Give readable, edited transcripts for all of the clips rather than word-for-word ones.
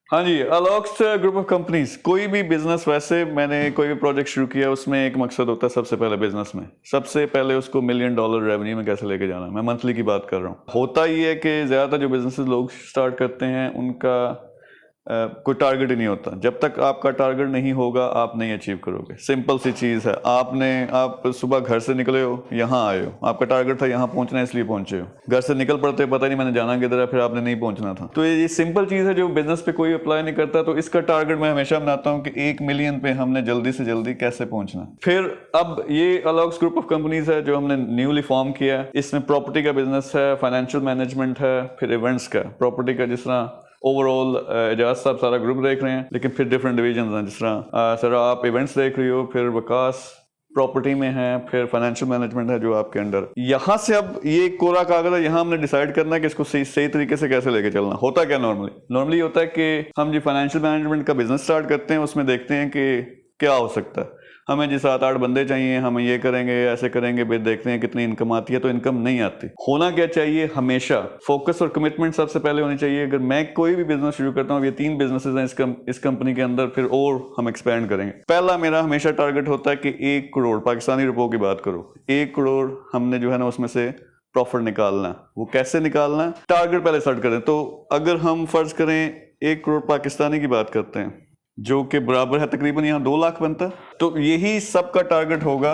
हाँ जी, अलोक्स group of companies. कोई भी बिजनेस, वैसे मैंने कोई भी प्रोजेक्ट शुरू किया उसमें एक मकसद होता है सबसे पहले बिजनेस में, सबसे पहले उसको $1 मिलियन रेवेन्यू में कैसे लेके जाना है। मैं मंथली की बात कर रहा हूँ। होता ही है कि ज़्यादातर जो बिजनेसेस लोग स्टार्ट करते हैं उनका कोई टारगेट ही नहीं होता। जब तक आपका टारगेट नहीं होगा आप नहीं अचीव करोगे। सिंपल सी चीज़ है, आप सुबह घर से निकले हो, यहाँ आए हो, आपका टारगेट था यहाँ पहुँचना है इसलिए पहुँचे हो। घर से निकल पड़ते पता नहीं मैंने जाना किधर है, फिर आपने नहीं पहुँचना था। तो ये सिंपल चीज़ है जो बिजनेस पे कोई अप्लाई नहीं करता। तो इसका टारगेट मैं हमेशा बनाता हूँ कि 1 मिलियन पे हमने जल्दी से जल्दी कैसे पहुँचना। फिर अब ये अलोक्स ग्रुप ऑफ कंपनीज है जो हमने न्यूली फॉर्म किया है। इसमें प्रॉपर्टी का बिजनेस है, फाइनेंशियल मैनेजमेंट है, फिर इवेंट्स का। प्रॉपर्टी का जिस तरह ओवरऑल एजाज साहब सारा ग्रुप देख रहे हैं, लेकिन फिर डिफरेंट डिविजन हैं। जिस तरह सर आप इवेंट्स देख रही हो, फिर विकास प्रॉपर्टी में है, फिर फाइनेंशियल मैनेजमेंट है जो आपके अंडर। यहाँ से अब ये कोरा कागज है, यहाँ हमने डिसाइड करना है कि इसको सही तरीके से कैसे लेके चलना। होता क्या नॉर्मली होता है कि हम जो फाइनेंशियल मैनेजमेंट का बिजनेस स्टार्ट करते हैं उसमें देखते हैं कि क्या हो सकता है। हमें जी 7-8 बंदे चाहिए, हम ये करेंगे ऐसे करेंगे, फिर देखते हैं कितनी इनकम आती है। तो इनकम नहीं आती। होना क्या चाहिए, हमेशा फोकस और कमिटमेंट सबसे पहले होनी चाहिए। अगर मैं कोई भी बिजनेस शुरू करता हूँ, ये 3 बिजनेसेस हैं इस कंपनी के अंदर, फिर और हम एक्सपेंड करेंगे। पहला मेरा हमेशा टारगेट होता है कि 1 करोड़ पाकिस्तानी रुपयों की बात करो, 1 करोड़ हमने जो है ना उसमें से प्रॉफिट निकालना है। वो कैसे निकालना है, टारगेट पहले सेट करें। तो अगर हम फर्ज करें 1 करोड़ पाकिस्तानी की बात करते हैं, जो कि बराबर है तकरीबन यहाँ 2 लाख बनता है। तो यही सबका टारगेट होगा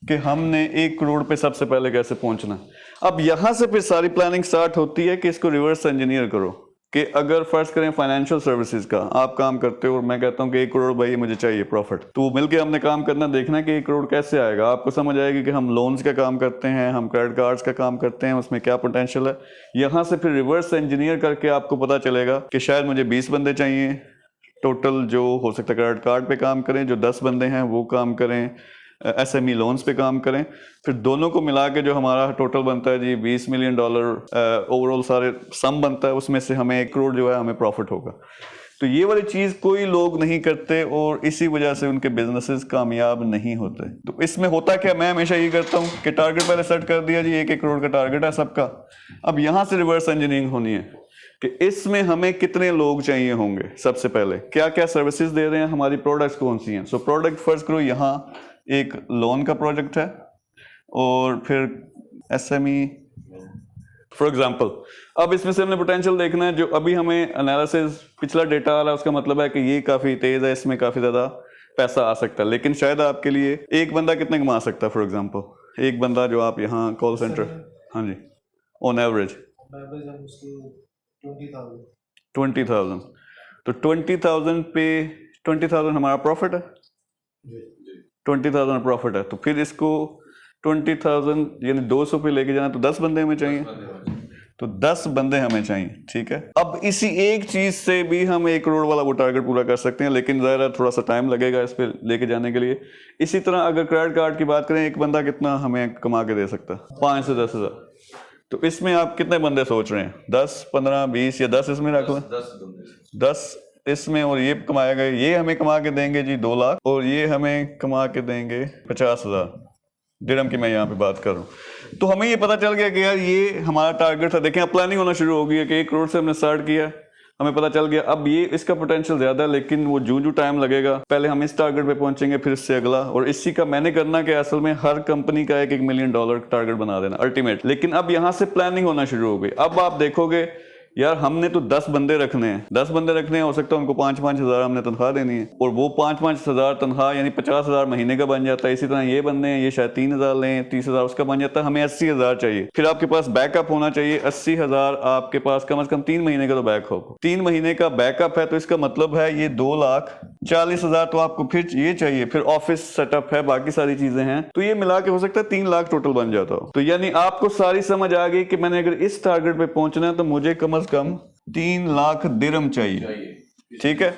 कि हमने 1 करोड़ पे सबसे पहले कैसे पहुंचना। अब यहाँ से फिर सारी प्लानिंग स्टार्ट होती है कि इसको रिवर्स इंजीनियर करो। कि अगर फर्स्ट करें फाइनेंशियल सर्विसेज का आप काम करते हो और मैं कहता हूँ कि 1 करोड़ भाई मुझे चाहिए प्रॉफिट, तो मिलके हमने काम करना, देखना कि 1 करोड़ कैसे आएगा। आपको समझ आएगी कि हम लोन्स का काम करते हैं, हम क्रेडिट कार्ड्स का काम करते हैं, उसमें क्या पोटेंशियल है। यहाँ से फिर रिवर्स इंजीनियर करके आपको पता चलेगा कि शायद मुझे 20 बंदे चाहिए टोटल, जो हो सकता है क्रेडिट कार्ड पे काम करें, जो 10 बंदे हैं वो काम करें एसएमई लोन्स पे काम करें। फिर दोनों को मिला के जो हमारा टोटल बनता है जी $20 मिलियन ओवरऑल सारे सम बनता है, उसमें से हमें 1 करोड़ जो है हमें प्रॉफिट होगा। तो ये वाली चीज़ कोई लोग नहीं करते और इसी वजह से उनके बिजनेसेस कामयाब नहीं होते। तो इसमें होता क्या, मैं हमेशा ये करता हूँ कि टारगेट पहले सेट कर दिया जी, 1-1 करोड़ का टारगेट है सबका। अब यहाँ से रिवर्स इंजीनियरिंग होनी है कि इसमें हमें कितने लोग चाहिए होंगे, सबसे पहले क्या क्या सर्विसेज दे रहे हैं, हमारी प्रोडक्ट्स कौन सी हैं। सो प्रोडक्ट फर्स्ट करो, यहाँ एक लोन का प्रोजेक्ट है और फिर एसएमई फॉर एग्जांपल। अब इसमें से हमने पोटेंशियल देखना है। जो अभी हमें एनालिसिस पिछला डेटा आ रहा है उसका मतलब है कि ये काफ़ी तेज़ है, इसमें काफ़ी ज़्यादा पैसा आ सकता है। लेकिन शायद आपके लिए एक बंदा कितने कमा सकता है, फॉर एग्जांपल एक बंदा जो आप यहाँ कॉल सेंटर, हाँ जी, ऑन एवरेज 20,000। तो 20,000 पे 20,000 हमारा प्रॉफिट है, 20,000 प्रॉफिट है। तो फिर इसको 20,000 यानी 200 पे लेके जाना, तो 10 बंदे हमें चाहिए। तो 10 बंदे हमें चाहिए, ठीक है। अब इसी एक चीज से भी हम 1 करोड़ वाला वो टारगेट पूरा कर सकते हैं, लेकिन ज़रा थोड़ा सा टाइम लगेगा इस पे लेके जाने के लिए। इसी तरह अगर क्रेडिट कार्ड की बात करें, एक बंदा कितना हमें कमा के दे सकता है, 5 से 10 हज़ार। तो इसमें आप कितने बंदे सोच रहे हैं, 10, 15, 20 या 10 इसमें रख लें, 10 इसमें, और ये कमाएगा, ये हमें कमा के देंगे जी 2 लाख और ये हमें कमा के देंगे 50,000 दिरहम की मैं यहाँ पे बात कर रहा हूँ। तो हमें ये पता चल गया कि यार ये हमारा टारगेट था। देखें अब प्लानिंग होना शुरू हो गई है कि 1 करोड़ से हमने स्टार्ट किया, हमें पता चल गया अब ये इसका पोटेंशियल ज्यादा है, लेकिन वो जो टाइम लगेगा, पहले हम इस टारगेट पे पहुंचेंगे फिर इससे अगला, और इसी का मैंने करना कि असल में हर कंपनी का $1 मिलियन टारगेट बना देना अल्टीमेट। लेकिन अब यहाँ से प्लानिंग होना शुरू हो गई। अब आप देखोगे यार हमने तो 10 बंदे रखने हैं, 10 बंदे रखने हैं, हो सकता है उनको 5-5 हज़ार हमने तनख्वाह देनी है, और वो 5-5 हज़ार तनख्वाह यानी 50,000 महीने का बन जाता है। इसी तरह ये बंदे हैं, ये शायद 3,000 लें, 30,000 उसका बन जाता है, हमें 80,000 चाहिए। फिर आपके पास बैकअप होना चाहिए 80,000 आपके पास कम से कम 3 महीने का तो बैकअप, 3 महीने का बैकअप है। तो इसका मतलब है ये 2,40,000 तो आपको फिर ये चाहिए, फिर ऑफिस सेटअप है, बाकी सारी चीजें हैं, तो ये मिला के हो सकता है 3 लाख टोटल बन जाता हो। तो यानी आपको सारी समझ आ गई कि मैंने अगर इस टारगेट पे पहुंचना है तो मुझे कम से कम 3 लाख दिरहम चाहिए, ठीक है।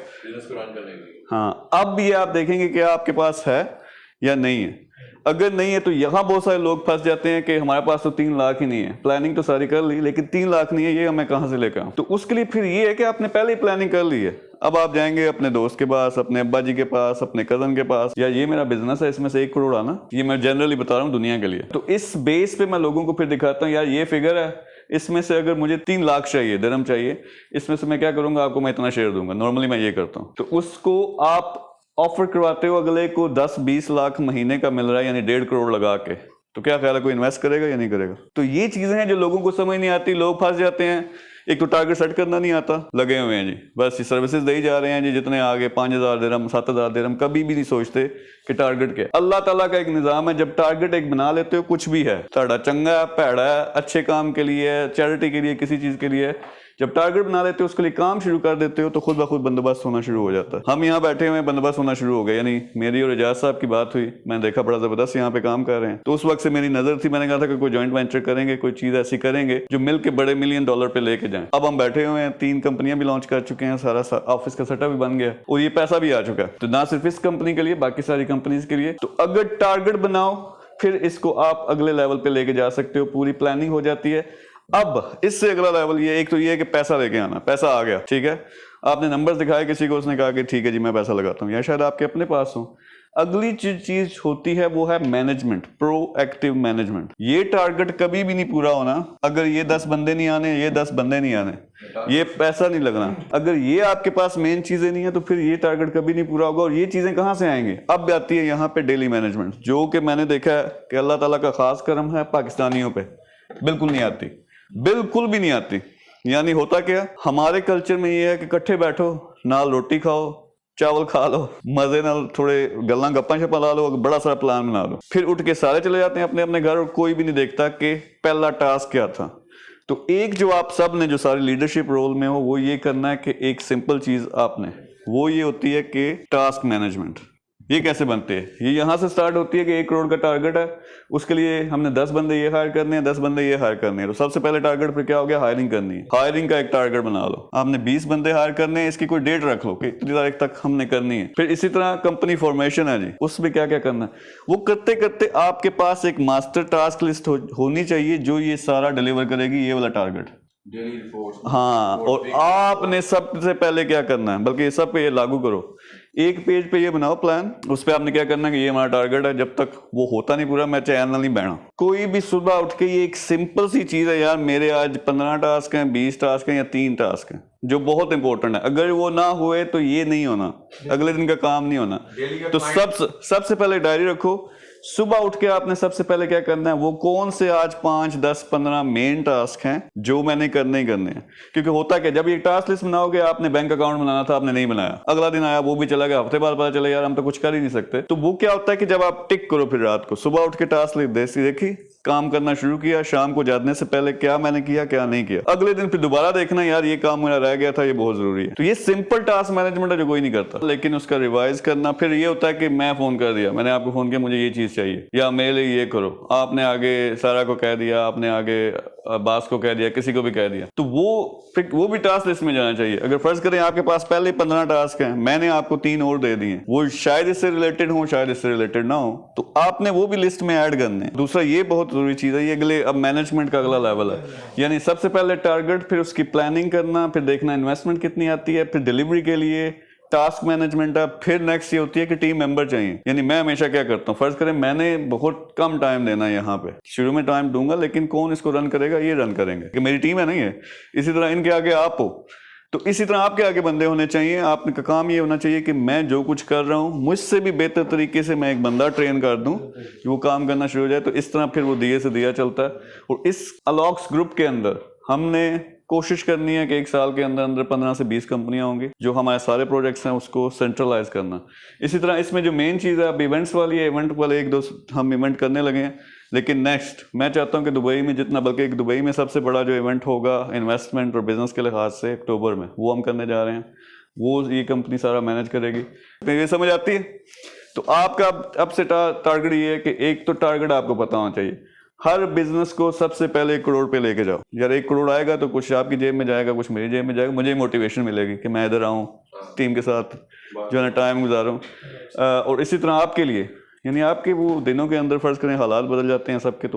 हाँ, अब ये आप देखेंगे कि आपके पास है या नहीं है। अगर नहीं है तो यहाँ बहुत सारे लोग फंस जाते हैं कि हमारे पास तो 3 लाख ही नहीं है, प्लानिंग तो सारी कर ली लेकिन 3 लाख नहीं है, ये मैं कहाँ से लेकर आऊँ। तो उसके लिए फिर ये है कि आपने पहले ही प्लानिंग कर ली है। अब आप जाएंगे अपने दोस्त के पास, अपने अब्बा जी के पास, अपने कजन के पास, या ये मेरा बिजनेस है इसमें से 1 करोड़ आना, ये मैं जनरली बता रहा हूँ दुनिया के लिए। तो इस बेस पे मैं लोगों को फिर दिखाता हूँ यार ये फिगर है, इसमें से अगर मुझे 3 लाख चाहिए, दिरहम चाहिए, इसमें से मैं क्या करूंगा, आपको मैं इतना शेयर दूंगा, नॉर्मली मैं ये करता हूँ। तो उसको आप ऑफर करवाते हो अगले को 10-20 लाख महीने का मिल रहा है, यानी 1.5 करोड़ लगा के, तो क्या ख्याल है कोई इन्वेस्ट करेगा या नहीं करेगा? तो ये चीजें हैं जो लोगों को समझ नहीं आती, लोग फंस जाते हैं। एक तो टारगेट सेट करना नहीं आता, लगे हुए हैं जी, बस ये सर्विसेज दे ही जा रहे हैं जी, जितने आगे 5,000 दिरहम 7,000 दिरहम, कभी भी नहीं सोचते कि टारगेट क्या है। अल्लाह ताला का एक निज़ाम है, जब टारगेट एक बना लेते हो, कुछ भी है, साड़ा चंगा है, भैड़ा है, अच्छे काम के लिए है, चैरिटी के लिए, किसी चीज के लिए, जब टारगेट बना लेते हो, उसके लिए काम शुरू कर देते हो, तो खुद ब खुद बंदोबस्त होना शुरू हो जाता है। हम यहाँ बैठे हुए बंदोबस्त होना शुरू हो गया, यानी मेरी और एजाज साहब की बात हुई, मैंने देखा बड़ा जबरदस्त यहाँ पे काम कर रहे हैं, तो उस वक्त से मेरी नजर थी, मैंने कहा था कि कोई जॉइंट वेंचर करेंगे, कोई चीज ऐसी करेंगे जो मिल के बड़े $1 मिलियन पे लेके जाएं। अब हम बैठे हुए हैं, 3 कंपनियां भी लॉन्च कर चुके हैं, सारा ऑफिस का सेटअप भी बन गया और ये पैसा भी आ चुका है, तो ना सिर्फ इस कंपनी के लिए, बाकी सारी कंपनीज के लिए। तो अगर टारगेट बनाओ, फिर इसको आप अगले लेवल पे लेके जा सकते हो, पूरी प्लानिंग हो जाती है। अब इससे अगला लेवल ये, एक तो ये है कि पैसा लेके आना, पैसा आ गया, ठीक है, आपने नंबर्स दिखाए किसी को, उसने कहा कि ठीक है जी मैं पैसा लगाता हूँ, या शायद आपके अपने पास हो। अगली चीज होती है वो है मैनेजमेंट, प्रोएक्टिव मैनेजमेंट। ये टारगेट कभी भी नहीं पूरा होना अगर ये 10 बंदे नहीं आने, ये 10 बंदे नहीं आने, ये पैसा नहीं लगना। अगर ये आपके पास मेन चीजें नहीं है तो फिर ये टारगेट कभी नहीं पूरा होगा। और ये चीजें कहां से आएंगे? अब आती है यहाँ पे डेली मैनेजमेंट, जो कि मैंने देखा है कि अल्लाह ताला का खास करम है, पाकिस्तानियों पे बिल्कुल नहीं आती, बिल्कुल भी नहीं आती। यानी होता क्या, हमारे कल्चर में ये है कि इकट्ठे बैठो, नाल रोटी खाओ, चावल खा लो, मजे नाल थोड़े गल्ला गप्पा शप्पा ला लो, बड़ा सारा प्लान बना लो, फिर उठ के सारे चले जाते हैं अपने अपने घर और कोई भी नहीं देखता कि पहला टास्क क्या था। तो एक जो आप सब ने जो सारी लीडरशिप रोल में हो, वो ये करना है कि एक सिंपल चीज आपने, वो ये होती है कि टास्क मैनेजमेंट। ये कैसे बनते हैं? ये यहां से स्टार्ट होती है कि 1 करोड़ का टारगेट है, उसके लिए हमने 10 बंदे ये हायर करने हैं, 10 बंदे ये हायर करने हैं। तो सबसे पहले टारगेट पे क्या हो गया? हायरिंग करनी है। हायरिंग का एक टारगेट बना लो। आपने 20 बंदे हायर करने हैं, इसकी कोई डेट रख लो कि इतनी तारीख तक हमने करनी है। फिर इसी तरह कंपनी फॉर्मेशन है जी, उसमें क्या क्या करना है, वो करते करते आपके पास एक मास्टर टास्क लिस्ट होनी चाहिए जो ये सारा डिलीवर करेगी, ये वाला टारगेट। Daily reports. हाँ, और आपने सबसे पहले क्या करना है, बल्कि ये सब पे ये लागू करो, एक पेज पे ये बनाओ प्लान, उस पे आपने क्या करना है कि ये हमारा टारगेट है, जब तक वो होता नहीं पूरा मैं चैनल नहीं बैठा। कोई भी सुबह उठ के, ये एक सिंपल सी चीज है यार, मेरे आज 15 टास्क हैं, 20 टास्क हैं या 3 टास्क हैं जो बहुत इंपॉर्टेंट है, अगर वो ना हुए तो ये नहीं होना, अगले दिन का काम नहीं होना। तो सबसे पहले डायरी रखो, सुबह उठ के आपने सबसे पहले क्या करना है, वो कौन से आज 5, 10, 15 मेन टास्क हैं जो मैंने करने ही करने हैं। क्योंकि होता क्या, जब ये टास्क लिस्ट बनाओगे, आपने बैंक अकाउंट बनाना था, आपने नहीं बनाया, अगला दिन आया वो भी चला गया, हफ्ते बाद पता चला यार हम तो कुछ कर ही नहीं सकते। तो वो क्या होता है कि जब आप टिक करो, फिर रात को सुबह उठ के टास्क लिस्ट देखी, काम करना शुरू किया, शाम को जाने से पहले क्या मैंने किया क्या नहीं किया, अगले दिन फिर दोबारा देखना यार ये काम मेरा रह गया था, ये बहुत जरूरी है। तो ये सिंपल टास्क मैनेजमेंट है जो कोई नहीं करता, लेकिन उसका रिवाइज करना। फिर ये होता है कि मैं फोन कर दिया, मैंने आपको फोन किया, मुझे ये चीज चाहिए या मेरे लिए ये करो, आपने आगे सारा को कह दिया, आपने आगे बास को कह दिया, किसी को भी कह दिया, तो वो भी टास्क लिस्ट में जाना चाहिए। अगर फर्ज करें आपके पास पहले 15 टास्क हैं, मैंने आपको 3 और दे दिए, वो शायद इससे रिलेटेड हो, शायद इससे रिलेटेड ना हो, तो आपने वो भी लिस्ट में ऐड करने हैं। दूसरा ये बहुत जरूरी चीज है, ये अगले अब मैनेजमेंट का अगला लेवल है, यानी सबसे पहले टारगेट, फिर उसकी प्लानिंग करना, फिर देखना इन्वेस्टमेंट कितनी आती है, फिर डिलीवरी के लिए टास्क मैनेजमेंट है, फिर नेक्स्ट ये होती है कि टीम मेंबर चाहिए। यानी मैं हमेशा क्या करता हूँ, फर्ज करें मैंने बहुत कम टाइम देना है यहाँ पे, शुरू में टाइम दूंगा, लेकिन कौन इसको रन करेगा, ये रन करेंगे कि मेरी टीम है, नहीं है। इसी तरह इनके आगे आप हो, तो इसी तरह आपके आगे बंदे होने चाहिए। आपने का काम ये होना चाहिए कि मैं जो कुछ कर रहा हूँ, मुझसे भी बेहतर तरीके से मैं एक बंदा ट्रेन कर दूं कि वो काम करना शुरू हो जाए। तो इस तरह फिर वो दिए से दिया चलता है। और इस अलॉक्स ग्रुप के अंदर हमने कोशिश करनी है कि 1 साल के अंदर अंदर 15 से 20 कंपनियां होंगी, जो हमारे सारे प्रोजेक्ट्स हैं उसको सेंट्रलाइज करना। इसी तरह इसमें जो मेन चीज़ है, अब इवेंट्स वाली है, इवेंट वाले 1-2 हम इवेंट करने लगे हैं, लेकिन नेक्स्ट मैं चाहता हूं कि दुबई में जितना, बल्कि दुबई में सबसे बड़ा जो इवेंट होगा इन्वेस्टमेंट और बिजनेस के लिहाज से अक्टूबर में, वो हम करने जा रहे हैं, वो ये कंपनी सारा मैनेज करेगी। तो ये समझ आती है? तो आपका अब से टारगेट ये है कि एक तो टारगेट आपको पता होना चाहिए, हर बिजनेस को सबसे पहले 1 करोड़ पे लेके जाओ। यार 1 करोड़ आएगा तो कुछ आपकी जेब में जाएगा, कुछ मेरी जेब में जाएगा, मुझे मोटिवेशन मिलेगी कि मैं इधर आऊँ, टीम के साथ जो है ना टाइम गुजारूँ। और इसी तरह आपके लिए, यानी आपके वो दिनों के अंदर फर्ज करें हालात बदल जाते हैं सबके, तो